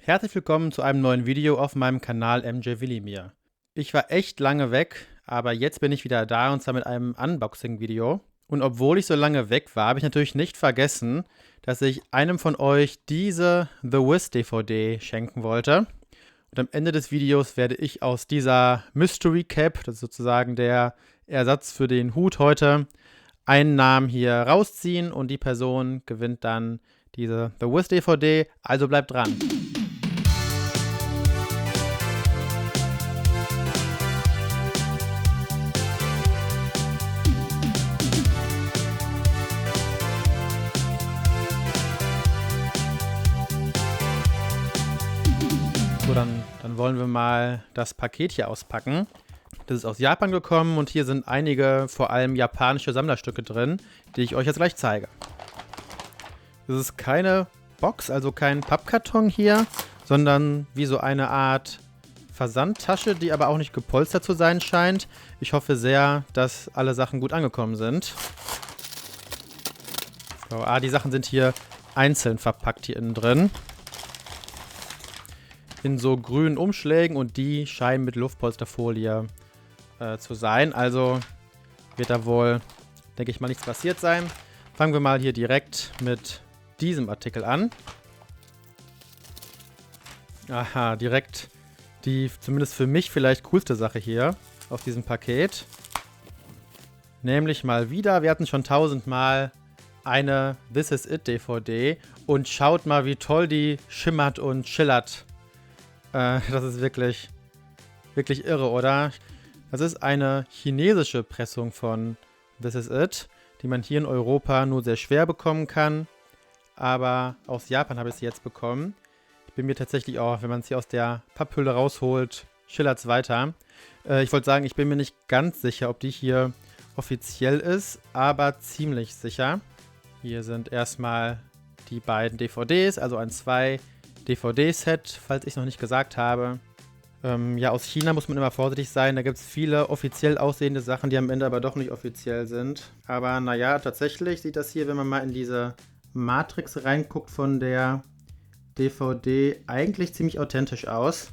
Herzlich willkommen zu einem neuen Video auf meinem Kanal MJ Willimir. Ich war echt lange weg, aber jetzt bin ich wieder da und zwar mit einem Unboxing-Video. Und obwohl ich so lange weg war, habe ich natürlich nicht vergessen, dass ich einem von euch diese The Wiz DVD schenken wollte. Und am Ende des Videos werde ich aus dieser Mystery Cap, das ist sozusagen der Ersatz für den Hut heute, einen Namen hier rausziehen und die Person gewinnt dann diese The Wiz DVD. Also bleibt dran. So, dann wollen wir mal das Paket hier auspacken. Das ist aus Japan gekommen und hier sind einige, vor allem japanische Sammlerstücke drin, die ich euch jetzt gleich zeige. Das ist keine Box, also kein Pappkarton hier, sondern wie so eine Art Versandtasche, die aber auch nicht gepolstert zu sein scheint. Ich hoffe sehr, dass alle Sachen gut angekommen sind. So, die Sachen sind hier einzeln verpackt hier innen drin. In so grünen Umschlägen und die scheinen mit Luftpolsterfolie zu sein. Also wird da wohl, denke ich mal, nichts passiert sein. Fangen wir mal hier direkt mit diesem Artikel an. Aha, direkt die, zumindest für mich vielleicht coolste Sache hier auf diesem Paket. Nämlich mal wieder, wir hatten schon 1000-mal eine This Is It DVD und schaut mal, wie toll die schimmert und schillert. Das ist wirklich, wirklich irre, oder? Das ist eine chinesische Pressung von This Is It, die man hier in Europa nur sehr schwer bekommen kann. Aber aus Japan habe ich sie jetzt bekommen. Ich bin mir tatsächlich auch, wenn man es hier aus der Papphülle rausholt, schillert es weiter. Ich wollte sagen, ich bin mir nicht ganz sicher, ob die hier offiziell ist, aber ziemlich sicher. Hier sind erstmal die beiden DVDs, also ein 2-DVD-Set, falls ich es noch nicht gesagt habe. Ja, aus China muss man immer vorsichtig sein. Da gibt es viele offiziell aussehende Sachen, die am Ende aber doch nicht offiziell sind. Aber naja, tatsächlich sieht das hier, wenn man mal in diese Matrix reinguckt von der DVD, eigentlich ziemlich authentisch aus.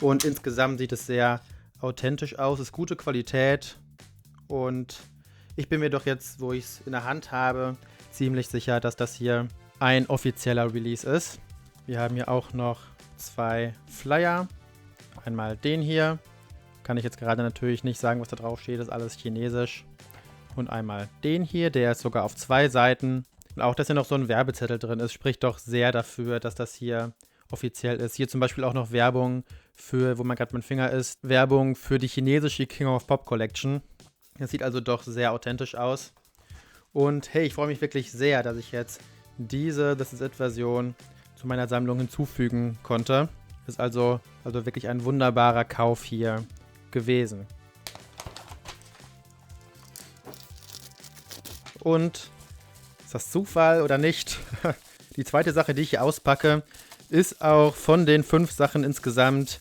Und insgesamt sieht es sehr authentisch aus, ist gute Qualität. Und ich bin mir doch jetzt, wo ich es in der Hand habe, ziemlich sicher, dass das hier ein offizieller Release ist. Wir haben hier auch noch 2 Flyer. Einmal den hier. Kann ich jetzt gerade natürlich nicht sagen, was da drauf steht. Das ist alles chinesisch. Und einmal den hier. Der ist sogar auf 2 Seiten. Und auch, dass hier noch so ein Werbezettel drin ist, spricht doch sehr dafür, dass das hier offiziell ist. Hier zum Beispiel auch noch Werbung für, wo man gerade mit dem Finger ist, Werbung für die chinesische King of Pop Collection. Das sieht also doch sehr authentisch aus. Und hey, ich freue mich wirklich sehr, dass ich jetzt diese This Is It Version zu meiner Sammlung hinzufügen konnte. Ist also wirklich ein wunderbarer Kauf hier gewesen. Und ist das Zufall oder nicht? Die zweite Sache, die ich hier auspacke, ist auch von den 5 Sachen insgesamt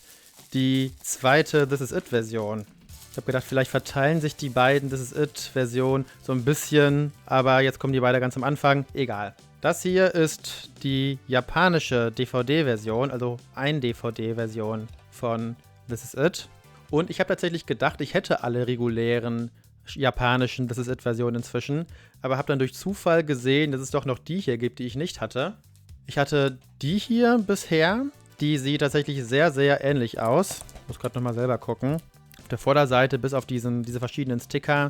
die zweite This Is It Version. Ich habe gedacht, vielleicht verteilen sich die beiden This Is It Versionen so ein bisschen, aber jetzt kommen die beide ganz am Anfang. Egal. Das hier ist die japanische DVD-Version, also ein DVD-Version von This Is It. Und ich habe tatsächlich gedacht, ich hätte alle regulären japanischen This Is It-Versionen inzwischen, aber habe dann durch Zufall gesehen, dass es doch noch die hier gibt, die ich nicht hatte. Ich hatte die hier bisher, die sieht tatsächlich sehr, sehr ähnlich aus. Ich muss gerade nochmal selber gucken. Auf der Vorderseite bis auf diese verschiedenen Sticker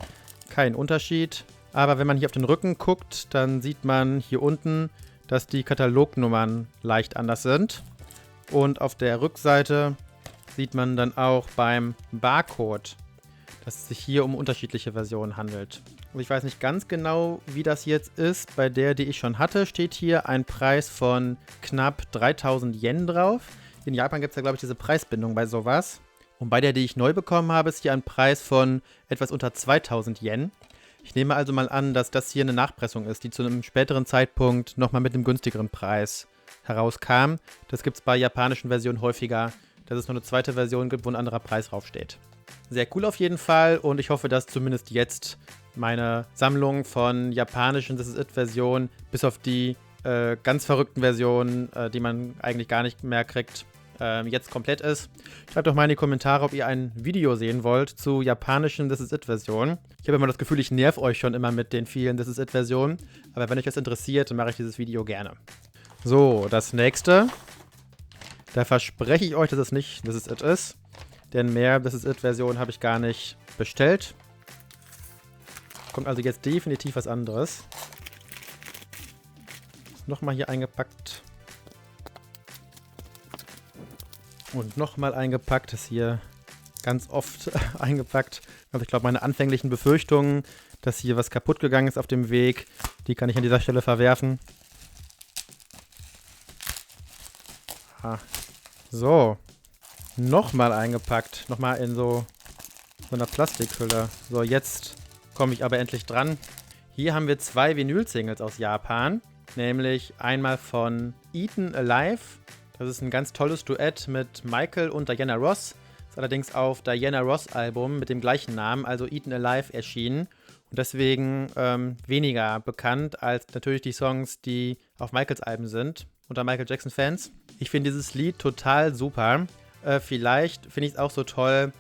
kein Unterschied. Aber wenn man hier auf den Rücken guckt, dann sieht man hier unten, dass die Katalognummern leicht anders sind. Und auf der Rückseite sieht man dann auch beim Barcode, dass es sich hier um unterschiedliche Versionen handelt. Und ich weiß nicht ganz genau, wie das jetzt ist. Bei der, die ich schon hatte, steht hier ein Preis von knapp 3000 Yen drauf. In Japan gibt es ja, glaube ich, diese Preisbindung bei sowas. Und bei der, die ich neu bekommen habe, ist hier ein Preis von etwas unter 2000 Yen. Ich nehme also mal an, dass das hier eine Nachpressung ist, die zu einem späteren Zeitpunkt nochmal mit einem günstigeren Preis herauskam. Das gibt es bei japanischen Versionen häufiger, dass es noch eine zweite Version gibt, wo ein anderer Preis draufsteht. Sehr cool auf jeden Fall und ich hoffe, dass zumindest jetzt meine Sammlung von japanischen This Is It Versionen, bis auf die ganz verrückten Version, die man eigentlich gar nicht mehr kriegt, jetzt komplett ist. Schreibt doch mal in die Kommentare, ob ihr ein Video sehen wollt zu japanischen This Is It-Versionen. Ich habe immer das Gefühl, ich nerv euch schon immer mit den vielen This Is It-Versionen. Aber wenn euch das interessiert, dann mache ich dieses Video gerne. So, das nächste. Da verspreche ich euch, dass es nicht This Is It ist. Denn mehr This Is It-Versionen habe ich gar nicht bestellt. Kommt also jetzt definitiv was anderes. Nochmal hier eingepackt. Und nochmal eingepackt. Ist hier ganz oft eingepackt. Also ich glaube, meine anfänglichen Befürchtungen, dass hier was kaputt gegangen ist auf dem Weg, die kann ich an dieser Stelle verwerfen. Ah. So. Nochmal eingepackt. Nochmal in so einer Plastikhülle. So, jetzt komme ich aber endlich dran. Hier haben wir 2 Vinyl-Singles aus Japan. Nämlich einmal von Eaten Alive. Das ist ein ganz tolles Duett mit Michael und Diana Ross. Ist allerdings auf Diana Ross Album mit dem gleichen Namen, also Eaten Alive, erschienen. Und deswegen weniger bekannt als natürlich die Songs, die auf Michaels Alben sind, unter Michael Jackson-Fans. Ich finde dieses Lied total super. Vielleicht finde ich es auch so toll,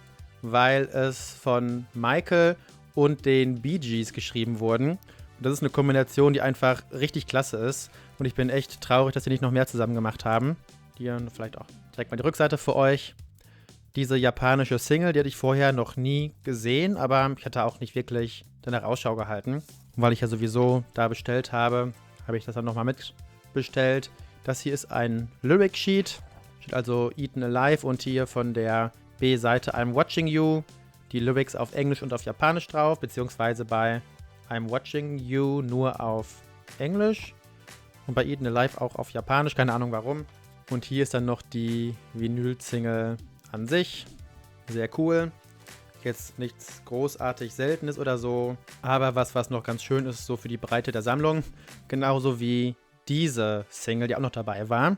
weil es von Michael und den Bee Gees geschrieben wurden. Und das ist eine Kombination, die einfach richtig klasse ist. Und ich bin echt traurig, dass sie nicht noch mehr zusammen gemacht haben. Hier vielleicht auch direkt mal die Rückseite für euch. Diese japanische Single, die hatte ich vorher noch nie gesehen, aber ich hatte auch nicht wirklich danach Ausschau gehalten. Und weil ich ja sowieso da bestellt habe, habe ich das dann nochmal mitbestellt. Das hier ist ein Lyric Sheet. Steht also Eaten Alive und hier von der B-Seite I'm Watching You. Die Lyrics auf Englisch und auf Japanisch drauf, beziehungsweise bei I'm Watching You nur auf Englisch und bei Eaten Alive auch auf Japanisch, keine Ahnung warum. Und hier ist dann noch die Vinyl-Single an sich. Sehr cool. Jetzt nichts großartig Seltenes oder so, aber was noch ganz schön ist, so für die Breite der Sammlung. Genauso wie diese Single, die auch noch dabei war.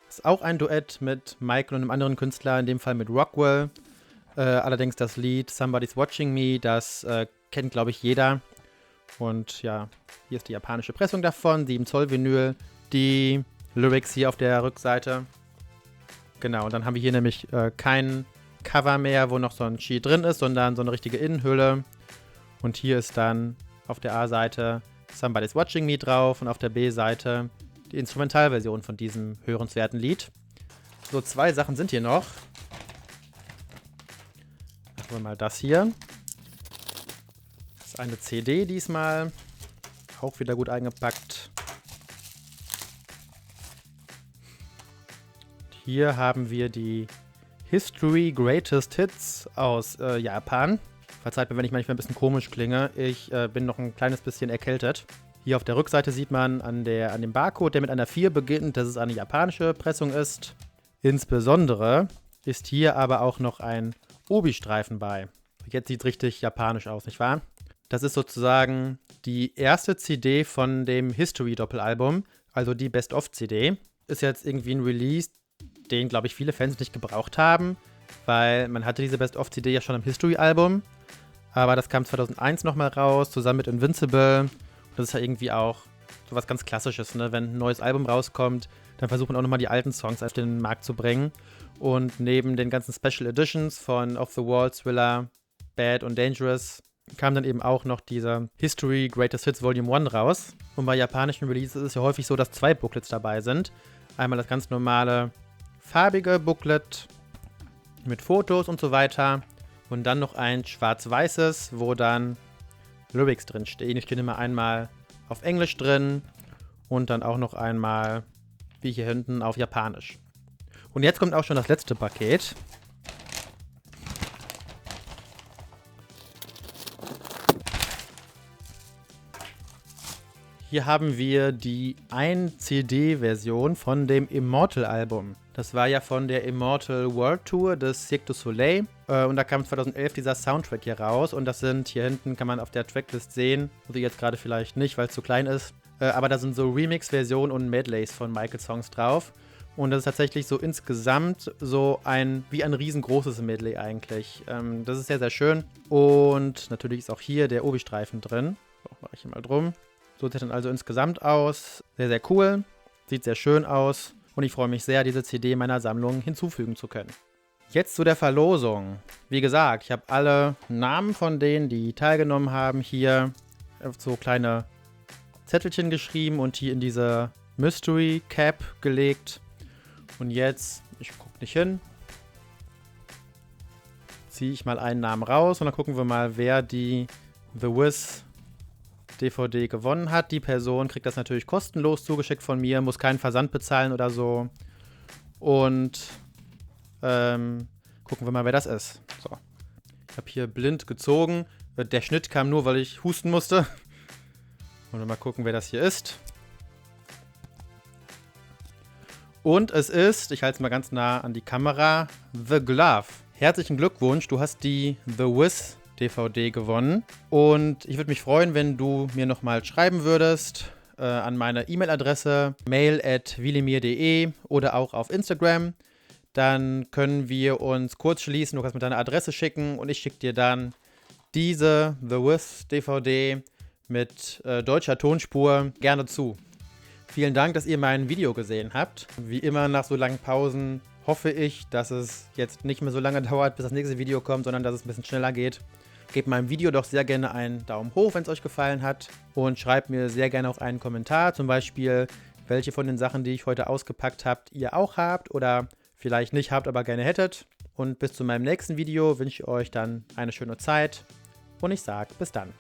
Das ist auch ein Duett mit Michael und einem anderen Künstler, in dem Fall mit Rockwell. Allerdings das Lied Somebody's Watching Me, das kennt, glaube ich, jeder. Und ja, hier ist die japanische Pressung davon, 7 Zoll Vinyl. Die Lyrics hier auf der Rückseite. Genau, und dann haben wir hier nämlich kein Cover mehr, wo noch so ein Sheet drin ist, sondern so eine richtige Innenhülle. Und hier ist dann auf der A-Seite Somebody's Watching Me drauf und auf der B-Seite die Instrumentalversion von diesem hörenswerten Lied. So, 2 Sachen sind hier noch. Machen wir mal das hier. Das ist eine CD diesmal. Auch wieder gut eingepackt. Hier haben wir die History Greatest Hits aus Japan. Verzeiht mir, wenn ich manchmal ein bisschen komisch klinge. Ich bin noch ein kleines bisschen erkältet. Hier auf der Rückseite sieht man an dem Barcode, der mit einer 4 beginnt, dass es eine japanische Pressung ist. Insbesondere ist hier aber auch noch ein Obi-Streifen bei. Jetzt sieht es richtig japanisch aus, nicht wahr? Das ist sozusagen die erste CD von dem History-Doppelalbum, also die Best-of-CD. Ist jetzt irgendwie ein Release, den, glaube ich, viele Fans nicht gebraucht haben, weil man hatte diese Best-of-CD ja schon im History-Album. Aber das kam 2001 nochmal raus, zusammen mit Invincible. Das ist ja irgendwie auch so was ganz Klassisches, ne? Wenn ein neues Album rauskommt, dann versuchen auch nochmal die alten Songs auf den Markt zu bringen. Und neben den ganzen Special Editions von Off the Wall, Thriller, Bad und Dangerous kam dann eben auch noch dieser History Greatest Hits Volume 1 raus. Und bei japanischen Releases ist es ja häufig so, dass 2 Booklets dabei sind. Einmal das ganz normale farbige Booklet mit Fotos und so weiter. Und dann noch ein schwarz-weißes, wo dann Lyrics drin stehen. Ich stehe immer einmal auf Englisch drin und dann auch noch einmal, wie hier hinten, auf Japanisch. Und jetzt kommt auch schon das letzte Paket. Hier haben wir die 1-CD-Version von dem Immortal-Album. Das war ja von der Immortal World Tour des Cirque du Soleil. Und da kam 2011 dieser Soundtrack hier raus. Und das sind, hier hinten kann man auf der Tracklist sehen, also jetzt gerade vielleicht nicht, weil es zu klein ist. Aber da sind so Remix-Versionen und Medleys von Michael-Songs drauf. Und das ist tatsächlich so insgesamt so wie ein riesengroßes Medley eigentlich. Das ist sehr, sehr schön. Und natürlich ist auch hier der Obi-Streifen drin. So, mache ich hier mal drum. So sieht dann also insgesamt aus. Sehr, sehr cool. Sieht sehr schön aus. Und ich freue mich sehr, diese CD meiner Sammlung hinzufügen zu können. Jetzt zu der Verlosung. Wie gesagt, ich habe alle Namen von denen, die teilgenommen haben, hier auf so kleine Zettelchen geschrieben und hier in diese Mystery Cap gelegt. Und jetzt, ich gucke nicht hin, ziehe ich mal einen Namen raus und dann gucken wir mal, wer die The Wiz DVD gewonnen hat. Die Person kriegt das natürlich kostenlos zugeschickt von mir, muss keinen Versand bezahlen oder so. Und gucken wir mal, wer das ist. So. Ich habe hier blind gezogen. Der Schnitt kam nur, weil ich husten musste. Und wir mal gucken, wer das hier ist. Und es ist, ich halte es mal ganz nah an die Kamera, The Glove. Herzlichen Glückwunsch, du hast die The Wiz DVD gewonnen. Und ich würde mich freuen, wenn du mir nochmal schreiben würdest an meine E-Mail-Adresse mail@wilimir.de oder auch auf Instagram. Dann können wir uns kurz schließen, du kannst mir deine Adresse schicken und ich schicke dir dann diese The Wiz DVD mit deutscher Tonspur gerne zu. Vielen Dank, dass ihr mein Video gesehen habt. Wie immer nach so langen Pausen hoffe ich, dass es jetzt nicht mehr so lange dauert, bis das nächste Video kommt, sondern dass es ein bisschen schneller geht. Gebt meinem Video doch sehr gerne einen Daumen hoch, wenn es euch gefallen hat und schreibt mir sehr gerne auch einen Kommentar, zum Beispiel, welche von den Sachen, die ich heute ausgepackt habt, ihr auch habt oder vielleicht nicht habt, aber gerne hättet. Und bis zu meinem nächsten Video wünsche ich euch dann eine schöne Zeit und ich sage bis dann.